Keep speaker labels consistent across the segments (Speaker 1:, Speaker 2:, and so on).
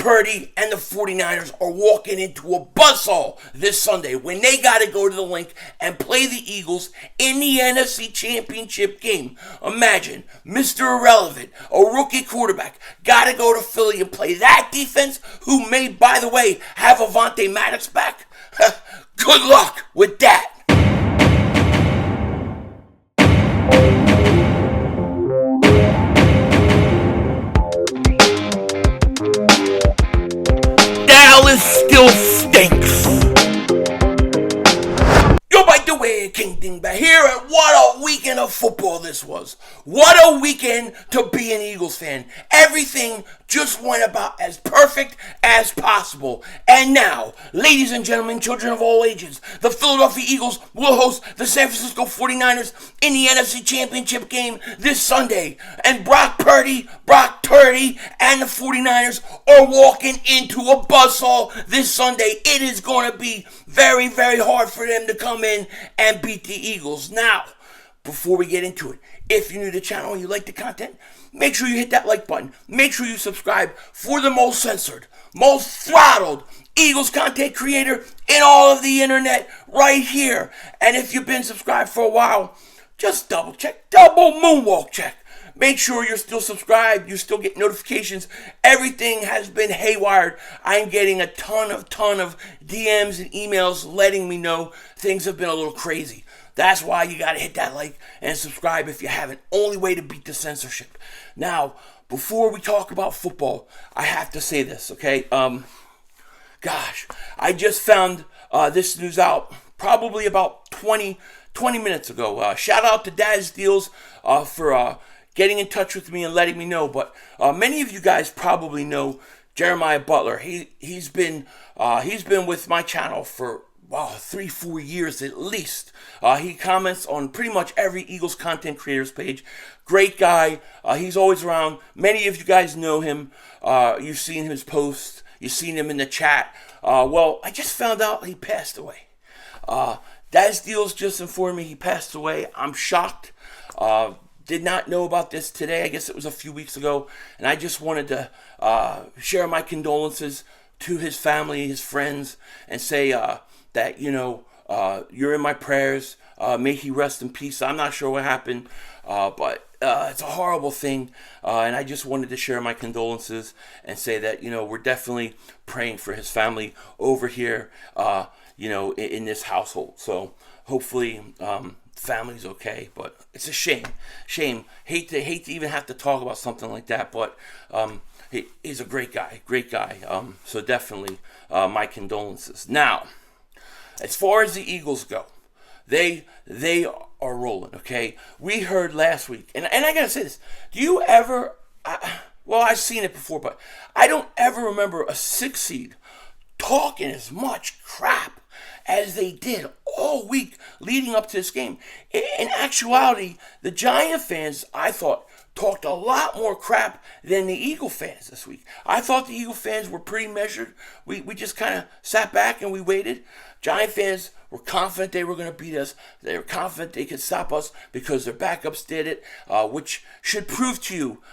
Speaker 1: Purdy and the 49ers are walking into a buzzsaw this Sunday when they got to go to the link and play the Eagles in the NFC Championship game. Imagine, Mr. Irrelevant, a rookie quarterback, got to go to Philly and play that defense, who may, by the way, have Avonte Maddox back. Good luck with that. Dallas still stinks. Yo, by the way, King Dingbat here, and what a weekend of football this was. What a weekend to be an Eagles fan. Everything just went about as perfect as possible. And now, ladies and gentlemen, children of all ages, the Philadelphia Eagles will host the San Francisco 49ers in the NFC Championship game this Sunday. And Brock Purdy, and the 49ers are walking into a buzzsaw this Sunday. It is going to be very, very hard for them to come in and beat the Eagles. Now, before we get into it, if you're new to the channel and you like the content, make sure you hit that like button. Make sure you subscribe for the most censored, most throttled Eagles content creator in all of the internet right here. And if you've been subscribed for a while, just double check, double moonwalk check. Make sure you're still subscribed. You still get notifications. Everything has been haywired. I'm getting a ton of DMs and emails letting me know things have been a little crazy. That's why you got to hit that like and subscribe if you haven't. Only way to beat the censorship. Now, before we talk about football, I have to say this, okay? Gosh, I just found this news out probably about 20 minutes ago. Shout out to Daz Deals for getting in touch with me and letting me know. But many of you guys probably know Jeremiah Butler. He's been with my channel for 3-4 years at least. He comments on pretty much every Eagles content creators page. Great guy. He's always around. Many of you guys know him. You've seen his posts. You've seen him in the chat. Well, I just found out he passed away. Daz Deals just informed me he passed away. I'm shocked. Did not know about this today. I guess it was a few weeks ago. And I just wanted to share my condolences to his family, his friends, and say that, you're in my prayers. May he rest in peace. I'm not sure what happened, but it's a horrible thing. And I just wanted to share my condolences and say that, we're definitely praying for his family over here, in this household. So hopefully, family's okay, but it's a shame. Hate to even have to talk about something like that, but he's a great guy. So definitely my condolences. Now, as far as the Eagles go, they are rolling. Okay, we heard last week, and I gotta say this: do you ever? I've seen it before, but I don't ever remember a 6 seed talking as much crap as they did all week leading up to this game. In actuality, the Giant fans, I thought, talked a lot more crap than the Eagle fans this week. I thought the Eagle fans were pretty measured. We just kind of sat back and we waited. Giant fans were confident they were going to beat us. They were confident they could stop us because their backups did it, which should prove to you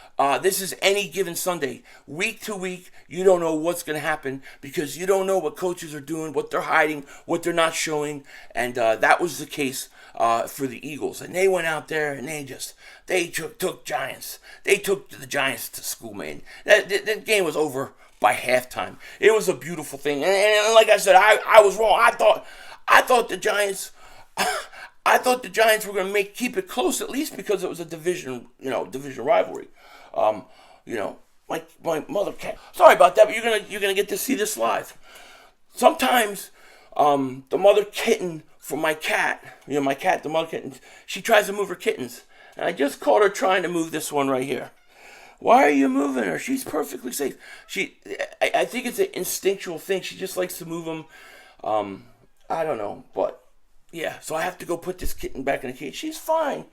Speaker 1: this is any given Sunday. Week to week, you don't know what's going to happen because you don't know what coaches are doing, what they're hiding, what they're not showing. And that was the case for the Eagles. And they went out there and they took Giants. They took the Giants to school, man. That game was over by halftime. It was a beautiful thing. And like I said, I was wrong. I thought the Giants were going to keep it close, at least because it was a division rivalry. My mother can't. Sorry about that, but you're gonna get to see this live. Sometimes the mother kitten for my cat, the mother kitten, she tries to move her kittens, and I just caught her trying to move this one right here. Why are you moving her? She's perfectly safe. I think it's an instinctual thing. She just likes to move them. I don't know, but yeah. So I have to go put this kitten back in the cage. She's fine.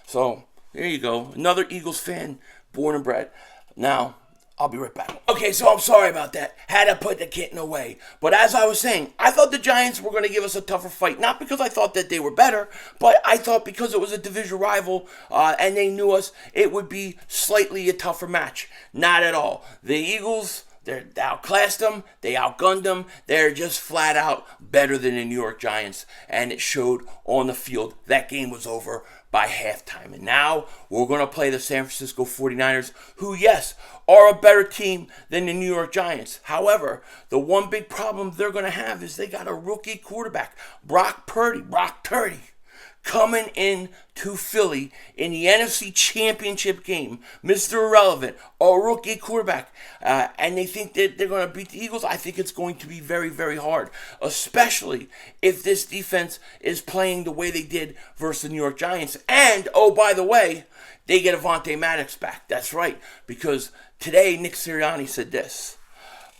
Speaker 1: So there you go. Another Eagles fan, born and bred. Now, I'll be right back. Okay, so I'm sorry about that. Had to put the kitten away. But as I was saying, I thought the Giants were going to give us a tougher fight. Not because I thought that they were better, but I thought because it was a division rival and they knew us, it would be slightly a tougher match. Not at all. The Eagles They outclassed them. They outgunned them. They're just flat out better than the New York Giants. And it showed on the field. That game was over by halftime. And now we're going to play the San Francisco 49ers, who, yes, are a better team than the New York Giants. However, the one big problem they're going to have is they got a rookie quarterback, Brock Purdy, coming in to Philly in the NFC Championship game. Mr. Irrelevant, a rookie quarterback. And they think that they're going to beat the Eagles. I think it's going to be very, very hard, especially if this defense is playing the way they did versus the New York Giants. And, oh, by the way, they get Avonte Maddox back. That's right, because today Nick Sirianni said this.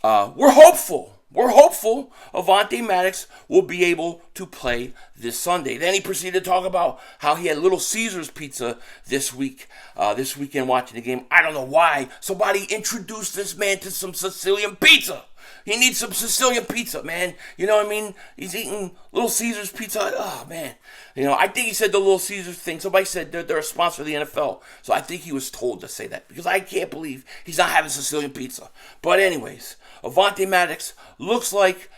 Speaker 1: We're hopeful Avonte Maddox will be able to play this Sunday. Then he proceeded to talk about how he had Little Caesars pizza this weekend watching the game. I don't know why. Somebody introduced this man to some Sicilian pizza. He needs some Sicilian pizza, man. You know what I mean? He's eating Little Caesars pizza. Oh, man. You know, I think he said the Little Caesars thing. Somebody said they're a sponsor of the NFL. So I think he was told to say that, because I can't believe he's not having Sicilian pizza. But anyways, Avonte Maddox looks like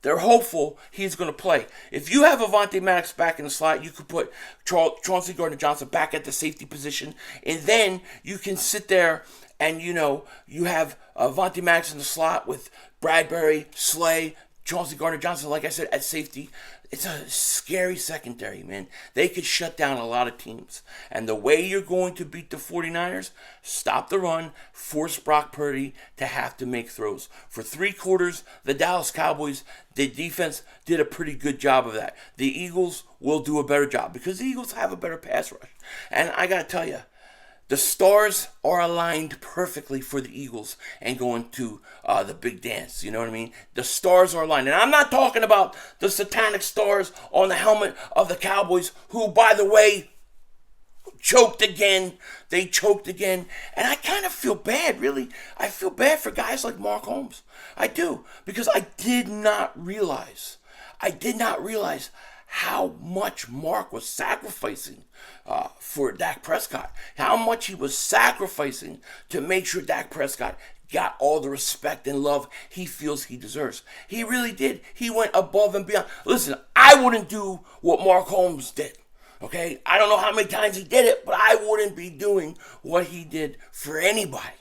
Speaker 1: they're hopeful he's going to play. If you have Avonte Maddox back in the slot, you could put Chauncey Gardner-Johnson back at the safety position, and then you can sit there and, you have Avonte Maddox in the slot with Bradbury, Slay, Chauncey Gardner-Johnson, like I said, at safety. It's a scary secondary, man. They could shut down a lot of teams. And the way you're going to beat the 49ers, stop the run, force Brock Purdy to have to make throws. For 3 quarters, the Dallas Cowboys, the defense did a pretty good job of that. The Eagles will do a better job because the Eagles have a better pass rush. And I got to tell you, the stars are aligned perfectly for the Eagles and going to the big dance. You know what I mean? The stars are aligned. And I'm not talking about the satanic stars on the helmet of the Cowboys, who, by the way, choked again. They choked again. And I kind of feel bad, really. I feel bad for guys like Mark Holmes. I do. Because I did not realize how much Mark was sacrificing for Dak Prescott. How much he was sacrificing to make sure Dak Prescott got all the respect and love he feels he deserves. He really did. He went above and beyond. Listen, I wouldn't do what Mark Holmes did. Okay? I don't know how many times he did it, but I wouldn't be doing what he did for anybody.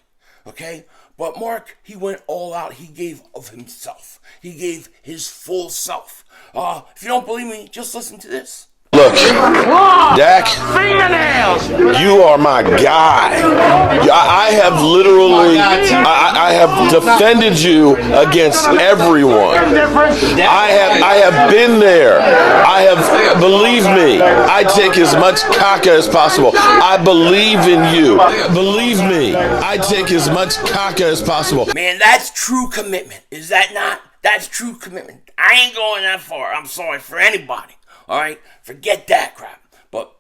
Speaker 1: Okay? But Mark, he went all out. He gave of himself. He gave his full self. If you don't believe me, just listen to this.
Speaker 2: Look, Dak, you are my guy. I have literally, I have defended you against everyone. I have been there. Believe me, I take as much caca as possible. I believe in you. Believe me, I take as much caca as possible.
Speaker 1: Man, that's true commitment. Is that not? That's true commitment. I ain't going that far. I'm sorry for anybody. All right, forget that crap. But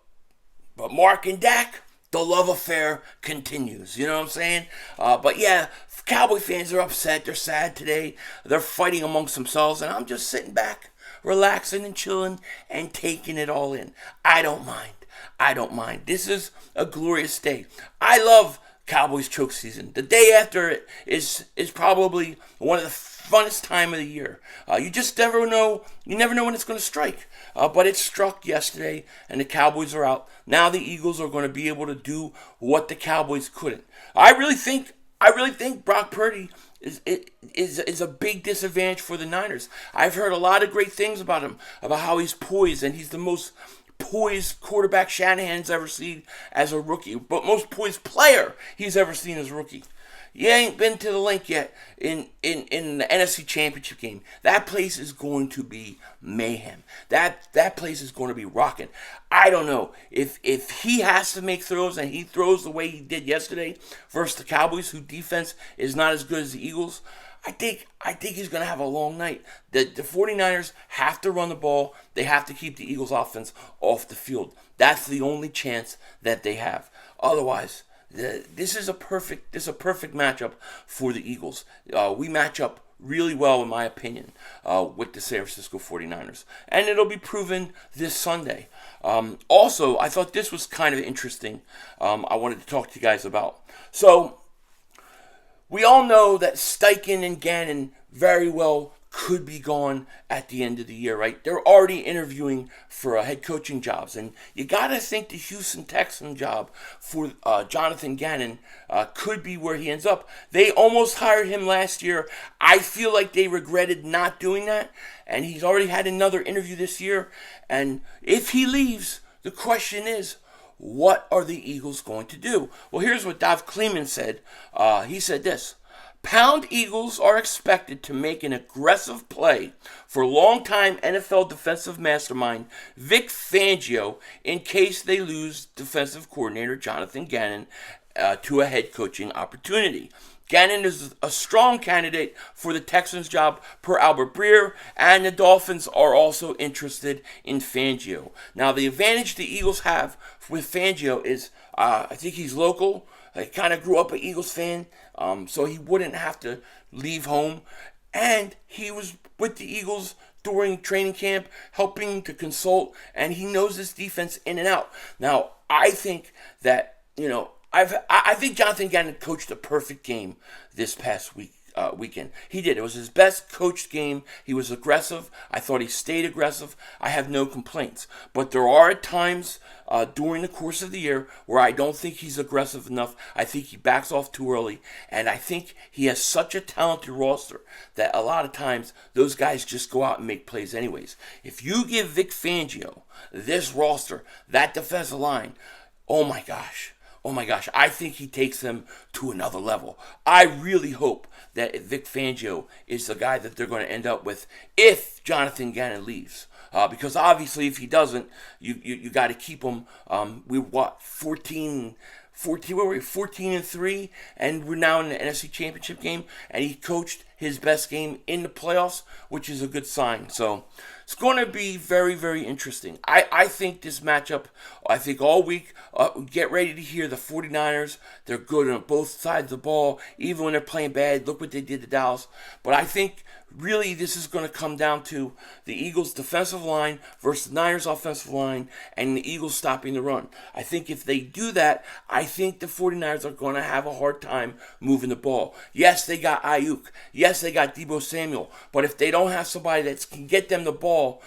Speaker 1: Mark and Dak, the love affair continues. You know what I'm saying? But yeah, Cowboy fans are upset. They're sad today. They're fighting amongst themselves, and I'm just sitting back, relaxing and chilling and taking it all in. I don't mind. This is a glorious day. I love Cowboys choke season. The day after it is probably one of the funnest time of the year. You just never know. You never know when it's going to strike. But it struck yesterday, and the Cowboys are out. Now the Eagles are going to be able to do what the Cowboys couldn't. I really think Brock Purdy is a big disadvantage for the Niners. I've heard a lot of great things about him, about how he's poised, and he's the most poised quarterback Shanahan's ever seen as a rookie, but most poised player he's ever seen as a rookie. You ain't been to the link yet in the NFC Championship game. That place is going to be mayhem. That place is going to be rocking. I don't know if he has to make throws and he throws the way he did yesterday versus the Cowboys, whose defense is not as good as the Eagles. I think he's going to have a long night. The 49ers have to run the ball. They have to keep the Eagles offense off the field. That's the only chance that they have. Otherwise, this is a perfect matchup for the Eagles. We match up really well, in my opinion, with the San Francisco 49ers. And it'll be proven this Sunday. Also, I thought this was kind of interesting. I wanted to talk to you guys about. So, we all know that Steichen and Gannon very well could be gone at the end of the year, right? They're already interviewing for head coaching jobs, and you gotta think the Houston Texans job for Jonathan Gannon could be where he ends up. They almost hired him last year. I feel like they regretted not doing that, and he's already had another interview this year. And if he leaves, the question is, what are the Eagles going to do? Well, here's what Dov Kleiman said. He said this: Pound Eagles are expected to make an aggressive play for longtime NFL defensive mastermind Vic Fangio in case they lose defensive coordinator Jonathan Gannon to a head coaching opportunity. Gannon is a strong candidate for the Texans job per Albert Breer, and the Dolphins are also interested in Fangio. Now, the advantage the Eagles have with Fangio is I think he's local. He kind of grew up an Eagles fan, so he wouldn't have to leave home. And he was with the Eagles during training camp, helping to consult, and he knows this defense in and out. Now, I think that, I think Jonathan Gannon coached a perfect game this past weekend. He did. It was his best coached game. He was aggressive. I thought he stayed aggressive. I have no complaints. But there are times during the course of the year where I don't think he's aggressive enough. I think he backs off too early. And I think he has such a talented roster that a lot of times those guys just go out and make plays anyways. If you give Vic Fangio this roster, that defensive line, oh my gosh, I think he takes them to another level. I really hope that Vic Fangio is the guy that they're going to end up with if Jonathan Gannon leaves. Because obviously if he doesn't, you got to keep him. We what, 14 and 3, and we're now in the NFC Championship game, and he coached his best game in the playoffs, which is a good sign. So it's going to be very, very interesting. I think this matchup, I think all week, get ready to hear the 49ers. They're good on both sides of the ball, even when they're playing bad. Look what they did to Dallas. But I think really this is going to come down to the Eagles' defensive line versus the Niners' offensive line, and the Eagles stopping the run. I think if they do that, I think the 49ers are going to have a hard time moving the ball. Yes, they got Ayuk. Yes, they got Deebo Samuel. But if they don't have somebody that can get them the ball,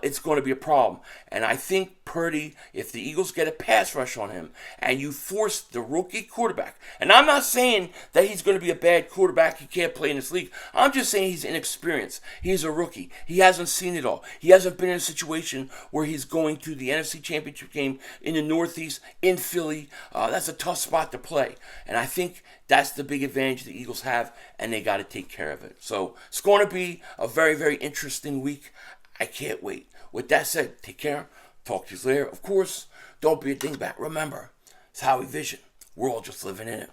Speaker 1: it's going to be a problem. And I think Purdy, if the Eagles get a pass rush on him, and you force the rookie quarterback, and I'm not saying that he's going to be a bad quarterback, he can't play in this league. I'm just saying he's inexperienced. He's a rookie. He hasn't seen it all. He hasn't been in a situation where he's going to the NFC Championship game in the Northeast, in Philly. That's a tough spot to play. And I think that's the big advantage the Eagles have, and they got to take care of it. So it's going to be a very, very interesting week. I can't wait. With that said, take care. Talk to you later. Of course, don't be a dingbat. Remember, it's how we vision. We're all just living in it.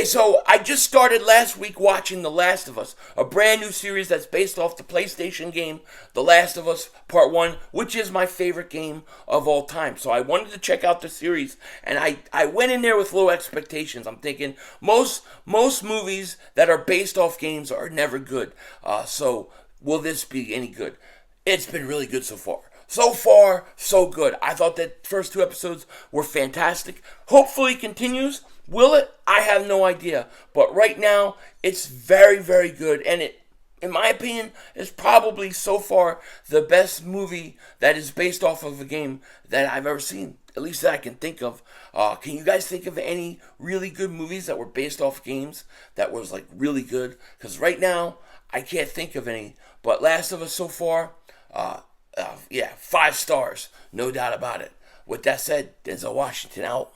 Speaker 1: So I just started last week watching The Last of Us, a brand new series that's based off the PlayStation game The Last of Us Part 1, which is my favorite game of all time. So I wanted to check out the series, and I went in there with low expectations. I'm thinking most movies that are based off games are never good. So will this be any good? It's been really good so far. So far, so good. I thought that first 2 episodes were fantastic. Hopefully it continues. Will it? I have no idea. But right now, it's very, very good. And it, in my opinion, is probably so far the best movie that is based off of a game that I've ever seen. At least that I can think of. Can you guys think of any really good movies that were based off games that was like really good? Because right now, I can't think of any. But Last of Us so far, 5 stars. No doubt about it. With that said, Denzel Washington out.